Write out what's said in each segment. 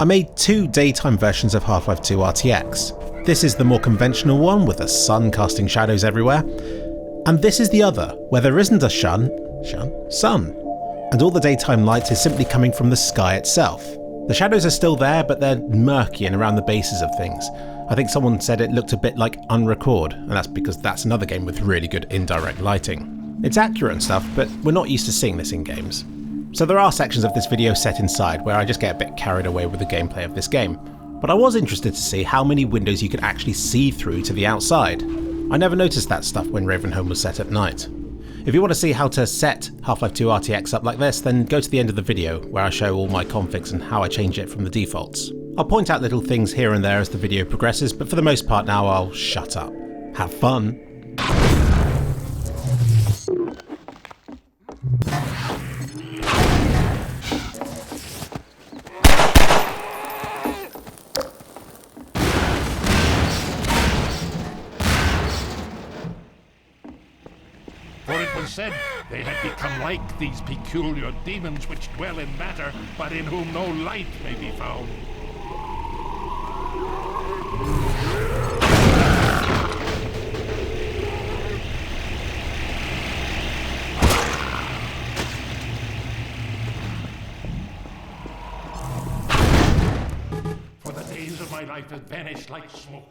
I made two daytime versions of Half-Life 2 RTX. This is the more conventional one with the sun casting shadows everywhere, and this is the other, where there isn't a sun, and all the daytime light is simply coming from the sky itself. The shadows are still there, but they're murky and around the bases of things. I think someone said it looked a bit like Unrecord, and that's because that's another game with really good indirect lighting. It's accurate and stuff, but we're not used to seeing this in games. So there are sections of this video set inside where I just get a bit carried away with the gameplay of this game. But I was interested to see how many windows you could actually see through to the outside. I never noticed that stuff when Ravenholm was set at night. If you want to see how to set Half-Life 2 RTX up like this, then go to the end of the video where I show all my configs and how I change it from the defaults. I'll point out little things here and there as the video progresses, but for the most part now I'll shut up. Have fun! For it was said they had become like these peculiar demons which dwell in matter, but in whom no light may be found. For the days of my life have vanished like smoke,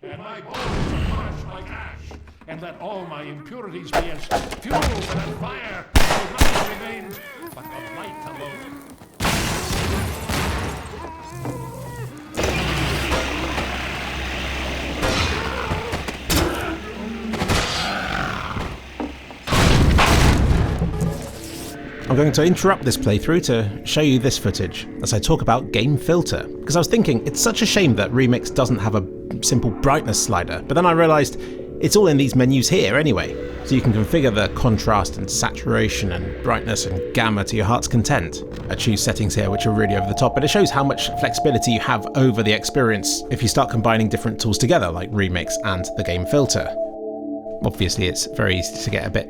and my bones are crushed like ash, and that all my impurities be as fuel for that fire, so nothing remains but the light alone. I'm going to interrupt this playthrough to show you this footage as I talk about Game Filter, because I was thinking it's such a shame that Remix doesn't have a simple brightness slider, but then I realised it's all in these menus here anyway, so you can configure the contrast and saturation and brightness and gamma to your heart's content. I choose settings here which are really over the top, but it shows how much flexibility you have over the experience if you start combining different tools together like Remix and the Game Filter. Obviously it's very easy to get a bit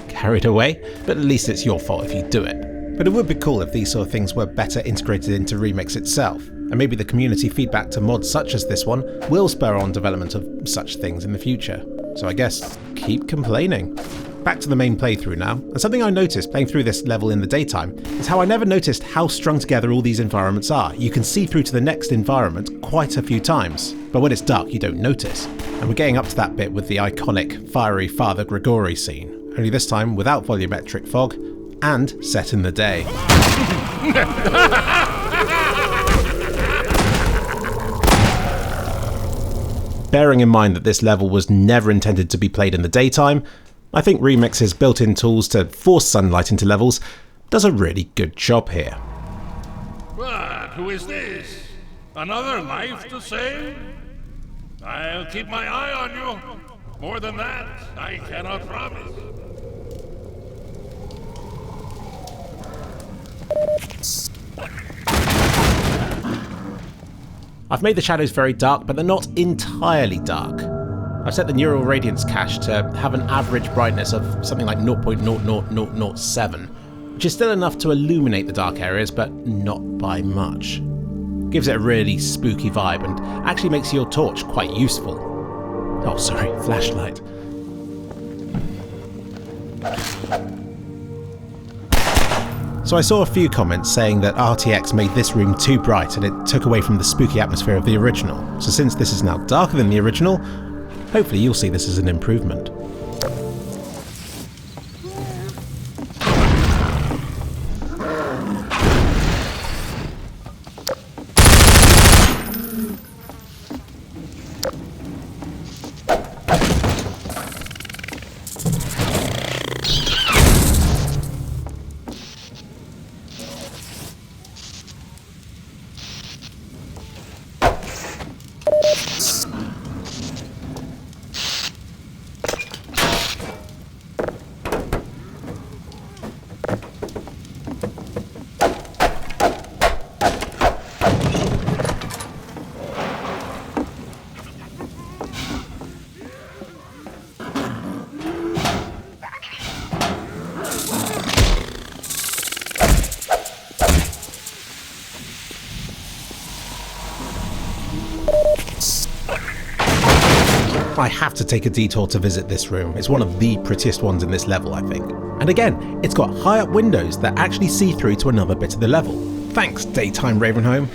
carried away, but at least it's your fault if you do it. But it would be cool if these sort of things were better integrated into Remix itself, and maybe the community feedback to mods such as this one will spur on development of such things in the future. So I guess, keep complaining. Back to the main playthrough now, and something I noticed playing through this level in the daytime is how I never noticed how strung together all these environments are. You can see through to the next environment quite a few times, but when it's dark you don't notice. And we're getting up to that bit with the iconic fiery Father Gregori scene, only this time without volumetric fog and set in the day. Bearing in mind that this level was never intended to be played in the daytime, I think Remix's built-in tools to force sunlight into levels does a really good job here. What? Who is this? Another life to save? I'll keep my eye on you. More than that, I cannot promise. I've made the shadows very dark, but they're not entirely dark. I've set the neural radiance cache to have an average brightness of something like 0.00007, which is still enough to illuminate the dark areas, but not by much. Gives it a really spooky vibe and actually makes your torch quite useful. Oh, sorry, flashlight. So I saw a few comments saying that RTX made this room too bright and it took away from the spooky atmosphere of the original. So since this is now darker than the original, hopefully you'll see this as an improvement. I have to take a detour to visit this room. It's one of the prettiest ones in this level, I think. And again, it's got high up windows that actually see through to another bit of the level. Thanks, daytime Ravenholm.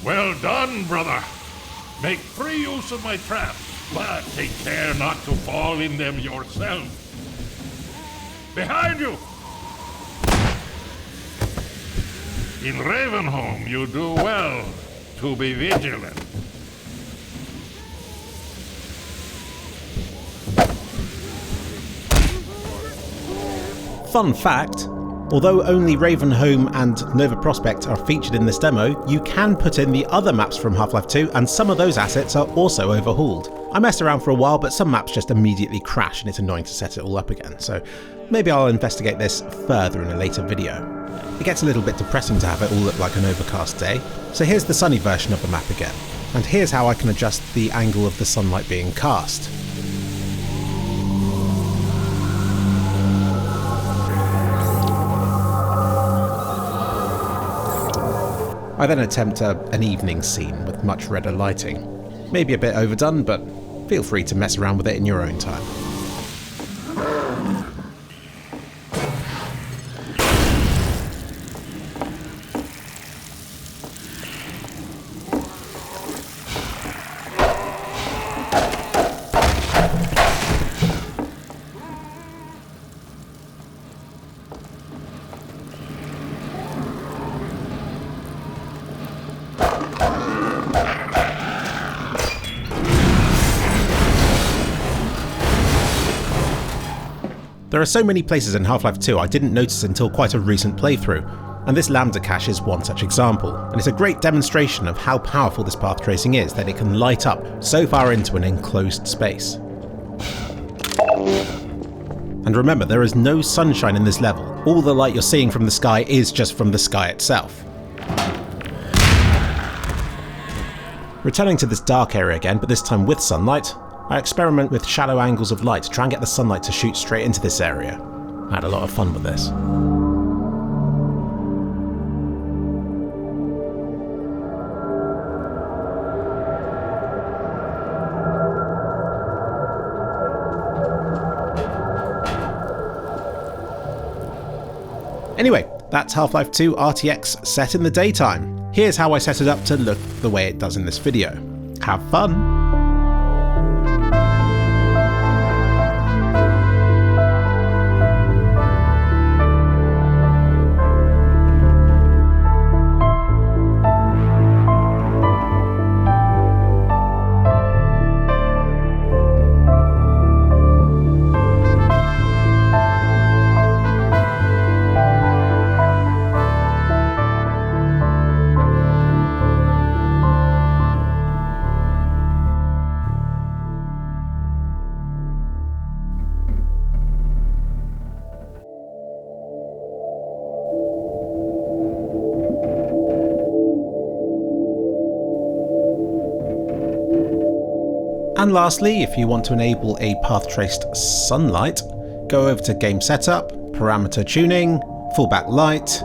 Well done, brother. Make free use of my trap, but take care not to fall in them yourself. Behind you! In Ravenholm, you do well to be vigilant. Fun fact, although only Ravenholm and Nova Prospekt are featured in this demo, you can put in the other maps from Half-Life 2 and some of those assets are also overhauled. I messed around for a while, but some maps just immediately crash and it's annoying to set it all up again, so maybe I'll investigate this further in a later video. It gets a little bit depressing to have it all look like an overcast day, so here's the sunny version of the map again, and here's how I can adjust the angle of the sunlight being cast. I then attempt an evening scene with much redder lighting. Maybe a bit overdone, but feel free to mess around with it in your own time. There are so many places in Half-Life 2 I didn't notice until quite a recent playthrough, and this lambda cache is one such example, and it's a great demonstration of how powerful this path tracing is, that it can light up so far into an enclosed space. And remember, there is no sunshine in this level. All the light you're seeing from the sky is just from the sky itself. Returning to this dark area again, but this time with sunlight, I experiment with shallow angles of light to try and get the sunlight to shoot straight into this area. I had a lot of fun with this. Anyway, that's Half-Life 2 RTX set in the daytime. Here's how I set it up to look the way it does in this video. Have fun! And lastly, if you want to enable a path-traced sunlight, go over to Game Setup, Parameter Tuning, Full Backlight,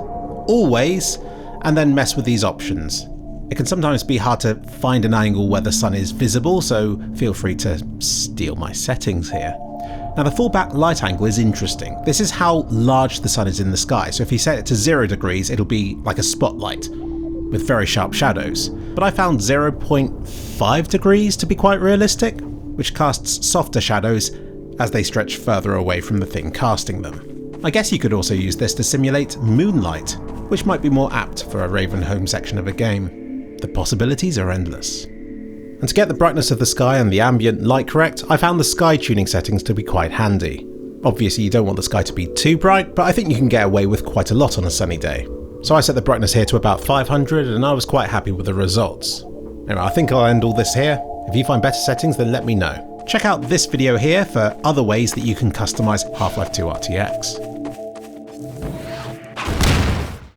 Always, and then mess with these options. It can sometimes be hard to find an angle where the sun is visible, so feel free to steal my settings here. Now the full backlight angle is interesting. This is how large the sun is in the sky, so if you set it to 0 degrees, it'll be like a spotlight, with very sharp shadows. But I found 0.5 5 degrees to be quite realistic, which casts softer shadows as they stretch further away from the thing casting them. I guess you could also use this to simulate moonlight, which might be more apt for a Ravenholm section of a game. The possibilities are endless. And to get the brightness of the sky and the ambient light correct, I found the sky tuning settings to be quite handy. Obviously you don't want the sky to be too bright, but I think you can get away with quite a lot on a sunny day. So I set the brightness here to about 500 and I was quite happy with the results. Anyway, I think I'll end all this here. If you find better settings, then let me know. Check out this video here for other ways that you can customize Half-Life 2 RTX.